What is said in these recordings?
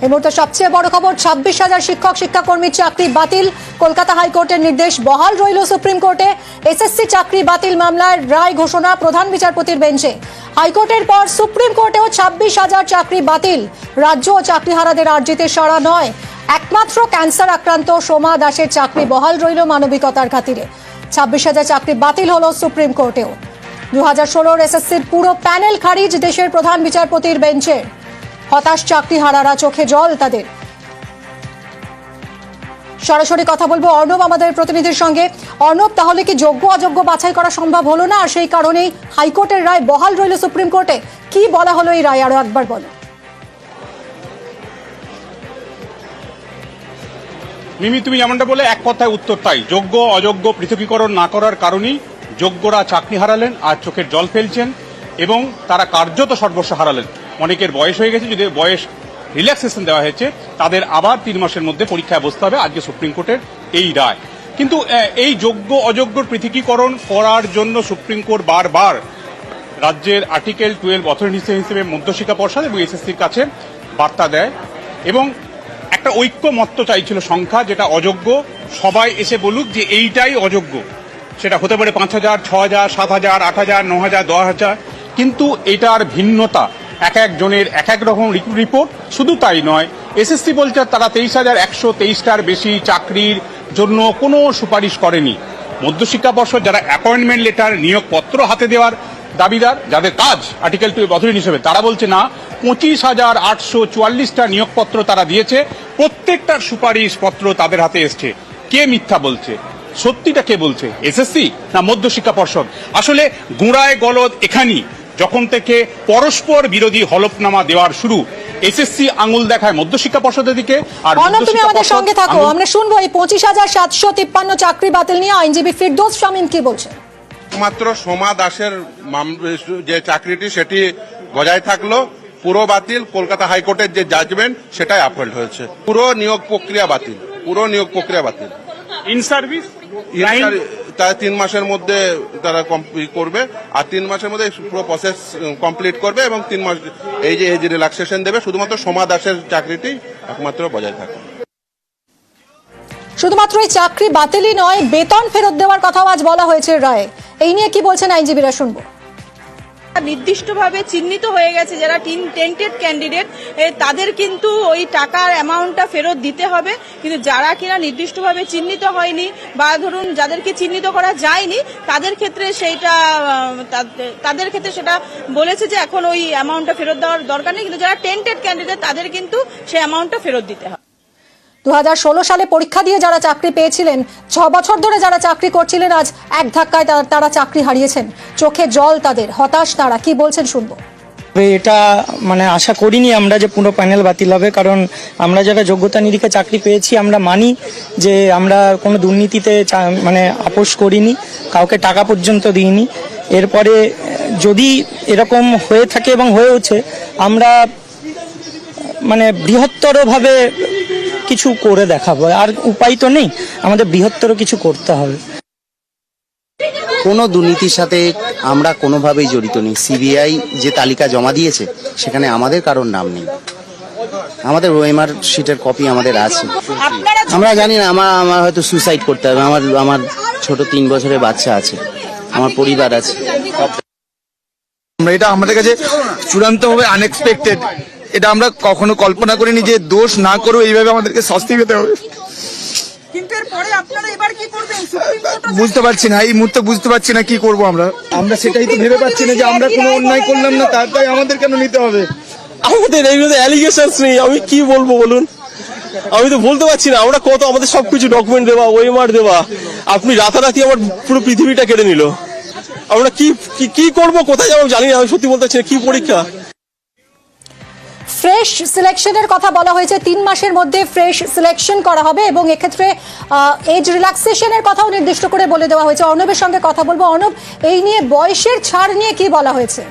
এই মুহূর্তে সবচেয়ে বড় খবর, 26,000 শিক্ষক শিক্ষাকর্মীর চাকরি বাতিল। কলকাতা হাইকোর্টের নির্দেশ বহাল রইল সুপ্রিম কোর্টে। এসএসসি চাকরি বাতিল মামলার রায় ঘোষণা প্রধান বিচারপতির বেঞ্চে। হাইকোর্টের পর সুপ্রিম কোর্টেও 26,000 চাকরি বাতিল। রাজ্য ও চাকরিহারাদের আর্জিতে সাড়া নয়। একমাত্র ক্যান্সার আক্রান্ত সোমা দাসের চাকরি বহাল রইল মানবিকতার খাতিরে। 26,000 চাকরি বাতিল হলো সুপ্রিম কোর্টেও। 2016 এসএসসির পুরো প্যানেল খারিজ দেশের প্রধান বিচারপতির বেঞ্চে। হতাশ চাকরিহারারা, চোখে জল তাদের। সরাসরি কথা বলবো অর্ণব আমাদের প্রতিনিধির সঙ্গে। অর্ণব, তাহলে কি যোগ্য অযোগ্য বাছাই করা সম্ভব হলো না, আর সেই কারণেই হাইকোর্টের রায় বহাল রইল সুপ্রিম কোর্টে? কি বলা হলো এই রায়, আরো একবার বলো। মিমি, তুমি যেমনটা বলে এক কথায় উত্তর তাই। যোগ্য অযোগ্য পৃথকীকরণ না করার কারণেই যোগ্যরা চাকরি হারালেন আর চোখের জল ফেলছেন, এবং তারা কার্যত সর্বস্ব হারালেন। অনেকের বয়স হয়ে গেছে, যদি বয়স রিল্যাক্সেশন দেওয়া হয়েছে, তাদের আবার 3 মাসের মধ্যে পরীক্ষায় বসতে হবে। আজকে সুপ্রিম কোর্টের এই রায়। কিন্তু এই যোগ্য অযোগ্যর পৃথকীকরণ করার জন্য সুপ্রিম কোর্ট বারবার রাজ্যের আর্টিকেল 12 অথরিটি হিসেবে মধ্যশিক্ষা পর্ষদ এবং এসএসসির কাছে বার্তা দেয়, এবং একটা ঐক্যমত্য চাইছিল সংখ্যা, যেটা অযোগ্য সবাই এসে বলুক যে এইটাই অযোগ্য। সেটা হতে পারে 5,000, 6,000, 7,000, 8,000, 9,000, 10,000, কিন্তু এটার ভিন্নতা এক একজনের এক এক রকম রিপোর্ট। শুধু তাই নয়, এসএসসি বলছে তারা 23,123টার বেশি চাকরির জন্য কোনো সুপারিশ করেনি। মধ্যশিক্ষা পর্ষদ যারা অ্যাপয়েন্টমেন্ট লেটার নিয়োগপত্র হাতে দেওয়ার দাবিদার, যাদের কাজ আর্টিকেল 12 অথরিটি হিসেবে, তারা বলছে না, 25,844টা নিয়োগপত্র তারা দিয়েছে, প্রত্যেকটার সুপারিশ পত্র তাদের হাতে এসছে। কে মিথ্যা বলছে? সত্যিটা কে বলছে, এসএসসি না মধ্যশিক্ষা পর্ষদ? আসলে গোড়ায় গলদ এখানেই। যখন থেকে পরস্পর বিরোধী হলফনামা দেওয়ার শুরু, এসএসসি আঙুল দেখায় মধ্যশিক্ষা পর্ষদের দিকে। আর তুমি আমাদের সঙ্গে থাকো, আমরা শুনবো এই 25,753 চাকরি বাতিল নিয়ে আইনজীবী ফিরদৌস শামীম কি বলছে। মাত্র সোমা দাসের যে চাকরিটি সেটি বজায় থাকলো, পুরো বাতিল। কলকাতা হাইকোর্টের যে জাজমেন্ট সেটাই আপহোল্ড হয়েছে। পুরো নিয়োগ প্রক্রিয়া বাতিল, পুরো নিয়োগ প্রক্রিয়া বাতিল। ইন সার্ভিস তারা 3 মাসের মধ্যে তারা কমপ্লিট করবে, আর 3 মাসের মধ্যে পুরো প্রসেস কমপ্লিট করবে, এবং 3 মাস এই যে এজ রিল্যাক্সেশন দেবে। শুধুমাত্র সোমা দাসের চাকরিটি একমাত্র বজায় থাকবে। শুধুমাত্র এই চাকরি বাতিলই নয়, বেতন ফেরত দেওয়ার কথাও আজ বলা হয়েছে রায়ে। এই নিয়ে কি বলছেন আইনজীবীরা, শুনবো। নির্দিষ্টভাবে চিহ্নিত হয়ে গেছে যারা টেন্টেড ক্যান্ডিডেট, তাদের কিন্তু ওই টাকার অ্যামাউন্টটা ফেরত দিতে হবে। কিন্তু যারা কিনা নির্দিষ্টভাবে চিহ্নিত হয়নি, বা ধরুন যাদেরকে চিহ্নিত করা যায়নি, তাদের ক্ষেত্রে সেটা বলেছে যে এখন ওই অ্যামাউন্টটা ফেরত দেওয়ার দরকার নেই। কিন্তু যারা টেন্টেড ক্যান্ডিডেট তাদের কিন্তু সেই অ্যামাউন্টটা ফেরত দিতে হবে। 2016 সালে পরীক্ষা দিয়ে যারা চাকরি পেয়েছিলেন, 6 বছর ধরে যারা চাকরি করছিলেন, আজ এক ধাক্কায় তারা চাকরি হারিয়েছেন। চোখে জল তাদের, হতাশ তারা, কি বলছেন শুনবো। এটা আশা করিনি আমরা যে পুরো প্যানেল বাতিল হবে, কারণ আমরা যারা যোগ্যতা নিরীক্ষে চাকরি পেয়েছি, আমরা মানি যে আমরা কোনো দুর্নীতিতে আপোষ করিনি, কাউকে টাকা পর্যন্ত দিইনি। এরপরে যদি এরকম হয়ে থাকে এবং হয়েওছে, আমরা বৃহত্তরভাবে কিছু করে দেখাবো। আর উপায় তো নেই, আমাদের বৃহত্তর কিছু করতে হবে। কোনো দুর্নীতির সাথে আমরা কোনোভাবেই জড়িত নেই। সিবিআই যে তালিকা জমা দিয়েছে সেখানে আমাদের কারোর নাম নেই। আমাদের ওএমআর শিটের কপি আমাদের আছে। আমরা জানি না, আমার হয়তো সুইসাইড করতে হবে। আমার ছোট 3 বছরের বাচ্চা আছে, আমার পরিবার আছে। এটা আমাদের কাছে চূড়ান্তভাবে আনএক্সপেক্টেড। এটা আমরা কখনো কল্পনা করিনি যে দোষ না করেও এইভাবে আমাদেরকে শাস্তি পেতে হবে। বুঝতে পারছি না, এই মুহূর্তে বুঝতে পারছি না কি করবো আমরা সেটাই তো ভেবে পাচ্ছি না যে আমরা কোনো অন্যায় করলাম না, তারপরে আমাদের কেন নিতে হবে। আমাদের এইগুলো অ্যালিগেশনস নেই, আমি কি বলবো বলুন, আমি তো বলতে পারছি না। আমরা কত, আমাদের সবকিছু ডকুমেন্ট দেওয়া, ওএমআর দেওয়া, আপনি রাতারাতি আমার পুরো পৃথিবীটা কেড়ে নিল। আমরা কি করবো, কোথায় যাবো জানি না, আমি সত্যি বলতে পারছি না। কি পরীক্ষা? ফ্রেশ সিলেকশনের কথা বলা হয়েছে, 3 মাসের মধ্যে ফ্রেশ সিলেকশন করা হবে, এবং এক্ষেত্রে এজ রিল্যাক্সেশনের কথাও নির্দিষ্ট করে বলে দেওয়া হয়েছে। অর্ণবের সঙ্গে কথা বলবো। অর্ণব, এই নিয়ে বয়সের ছাড় নিয়ে কি বলা হয়েছে?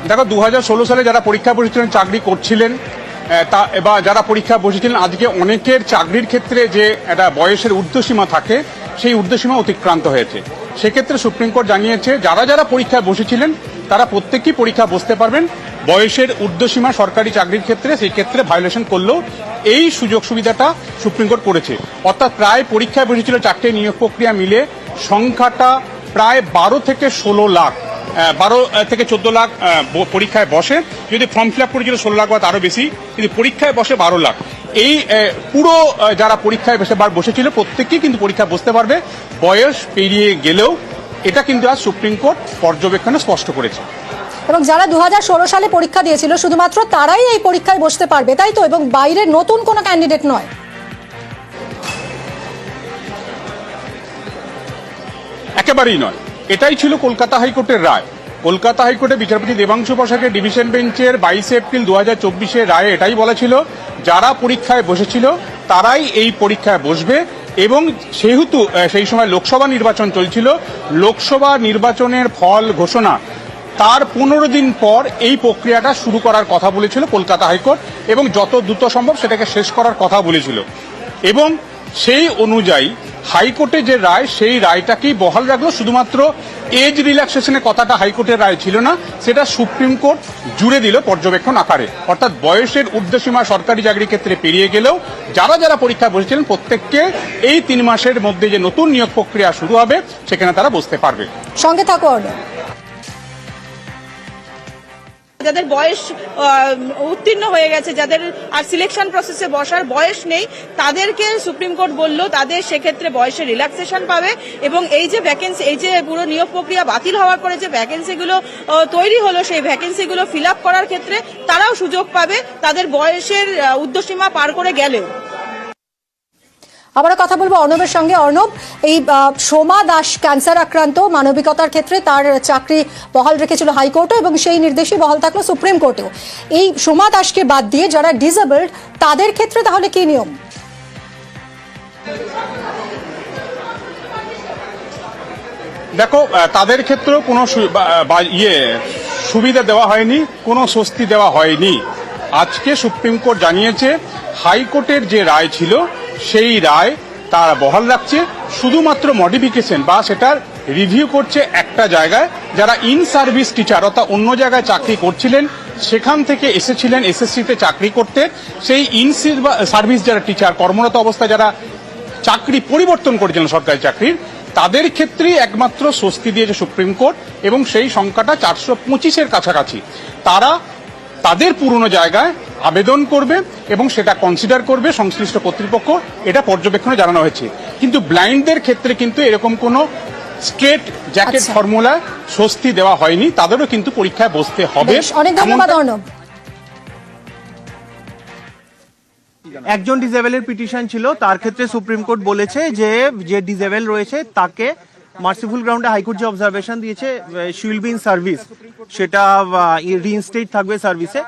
দেখো, 2016 সালে যারা পরীক্ষা বসেছিলেন, চাকরি করছিলেন, বা যারা পরীক্ষা বসেছিলেন, আজকে অনেকের চাকরির ক্ষেত্রে যে একটা বয়সের ঊর্ধ্বসীমা থাকে, সেই ঊর্ধ্বসীমা অতিক্রান্ত হয়েছে। সেক্ষেত্রে সুপ্রিম কোর্ট জানিয়েছে যারা যারা পরীক্ষায় বসেছিলেন তারা প্রত্যেকেই পরীক্ষা বসতে পারবেন। বয়সের ঊর্ধ্বসীমা সরকারি চাকরির ক্ষেত্রে সেই ক্ষেত্রে ভায়োলেশন করলেও এই সুযোগ সুবিধাটা সুপ্রিম কোর্ট করেছে। অর্থাৎ প্রায় পরীক্ষায় বসেছিল 4টে নিয়োগ প্রক্রিয়া মিলে সংখ্যাটা প্রায় 12 থেকে 16 লাখ, 12 থেকে 14 লাখ পরীক্ষায় বসে। যদি ফর্ম ফিল আপ করেছিল 16 লাখ বা তারও বেশি, কিন্তু পরীক্ষায় বসে 12 লাখ। এই পুরো যারা পরীক্ষায় বসেছিল প্রত্যেকেই কিন্তু পরীক্ষায় বসতে পারবে বয়স পেরিয়ে গেলেও। এটা কিন্তু আজ সুপ্রিম কোর্ট পর্যবেক্ষণে স্পষ্ট করেছে। এবং যারা 2016 সালে পরীক্ষা দিয়েছিল শুধুমাত্র তারাই এই পরীক্ষায় বসতে পারবে, তাই তো? এবং বাইরের নতুন কোনো ক্যান্ডিডেট নয়। একেবারেই নয়। এটাই ছিল কলকাতা হাইকোর্টের রায়। কলকাতা হাইকোর্টে বিচারপতি দেবাংশু বসাকের ডিভিশন বেঞ্চের 22 এপ্রিল 2024 রায়ে এটাই বলা ছিল, যারা পরীক্ষায় বসেছিল তারাই এই পরীক্ষায় বসবে। এবং সেহেতু সেই সময় লোকসভা নির্বাচন চলছিল, লোকসভা নির্বাচনের ফল ঘোষণা তার 15 দিন পর এই প্রক্রিয়াটা শুরু করার কথা বলেছিল কলকাতা হাইকোর্ট, এবং যত দ্রুত সম্ভব সেটাকে শেষ করার কথা বলেছিল। এবং সেই অনুযায়ী হাইকোর্টের যে রায়, সেই রায়টাকেই বহাল রাখলো। শুধুমাত্র এজ রিল্যাক্সেশনের কথাটা হাইকোর্টের রায় ছিল না, সেটা সুপ্রিম কোর্ট জুড়ে দিল পর্যবেক্ষণ আকারে। অর্থাৎ বয়সের ঊর্ধ্বসীমা সরকারি চাকরির ক্ষেত্রে পেরিয়ে গেলেও যারা যারা পরীক্ষা বসেছিলেন প্রত্যেককে এই 3 মাসের মধ্যে যে নতুন নিয়োগ প্রক্রিয়া শুরু হবে সেখানে তারা বসতে পারবে। সঙ্গে থাকো অর্ণব। যাদের বয়স উত্তীর্ণ হয়ে গেছে, যাদের আর সিলেকশন প্রসেসে বসার বয়স নেই, তাদেরকে সুপ্রিম কোর্ট বলল তাদের সেক্ষেত্রে বয়সে রিল্যাক্সেশন পাবে। এবং এই যে ভ্যাকেন্সি, এই যে পুরো নিয়োগ প্রক্রিয়া বাতিল হওয়ার পরে যে ভ্যাকেন্সিগুলো তৈরি হলো, সেই ভ্যাকেন্সিগুলো ফিল আপ করার ক্ষেত্রে তারাও সুযোগ পাবে তাদের বয়সের ঊর্ধ্বসীমা পার করে গেলেও। আবার কথা বলবো অর্ণবের সঙ্গে। অর্ণব, এই সোমা দাস ক্যান্সার আক্রান্ত, মানবিকতার ক্ষেত্রে তার চাকরি বহাল রেখেছিল হাইকোর্টও এবং সেই নির্দেশই বহাল থাকলো সুপ্রিম কোর্টেও। এই সোমা দাসকে বাদ দিয়ে যারা ডিসেবলড তাদের ক্ষেত্রে তাহলে কি নিয়ম? দেখো, তাদের ক্ষেত্রেও কোনো সুবিধা দেওয়া হয়নি, কোনো স্বস্তি দেওয়া হয়নি। আজকে সুপ্রিম কোর্ট জানিয়েছে হাইকোর্টের যে রায় ছিল সেই রায় তারা বহাল রাখছে, শুধুমাত্র মডিফিকেশন বা সেটার রিভিউ করছে একটা জায়গায়। যারা ইন সার্ভিস টিচার অর্থাৎ অন্য জায়গায় চাকরি করছিলেন, সেখান থেকে এসেছিলেন এসএসসিতে চাকরি করতে, সেই ইন সার্ভিস যারা টিচার কর্মরত অবস্থায় যারা চাকরি পরিবর্তন করেছিলেন সরকারি চাকরির, তাদের ক্ষেত্রেই একমাত্র স্বস্তি দিয়েছে সুপ্রিম কোর্ট। এবং সেই সংখ্যাটা 425-এর কাছাকাছি। তারা তাদের পুরনো জায়গায় আবেদন করবে এবং সেটা কনসিডার করবে সংশ্লিষ্ট কর্তৃপক্ষ, এটা পর্যবেক্ষণে জানানো হয়েছে। কিন্তু ব্লাইন্ডদের ক্ষেত্রে কিন্তু এরকম কোনো স্ট্রেট জ্যাকেট ফর্মুলায় স্বস্তি দেওয়া হয়নি, তাদেরও কিন্তু পরীক্ষায় বসতে হবে। অনেক ধন্যবাদ অর্ণব। একজন ডিসেবলের পিটিশন ছিল, তার ক্ষেত্রে সুপ্রিম কোর্ট বলেছে যে যে ডিসেবল রয়েছে তাকে মার্সিফুল গ্রাউন্ডে হাইকোর্ট যে অবজারভেশন দিয়েছে, she will be in service, সেটা রিইনস্টেট থাকবে সার্ভিসে।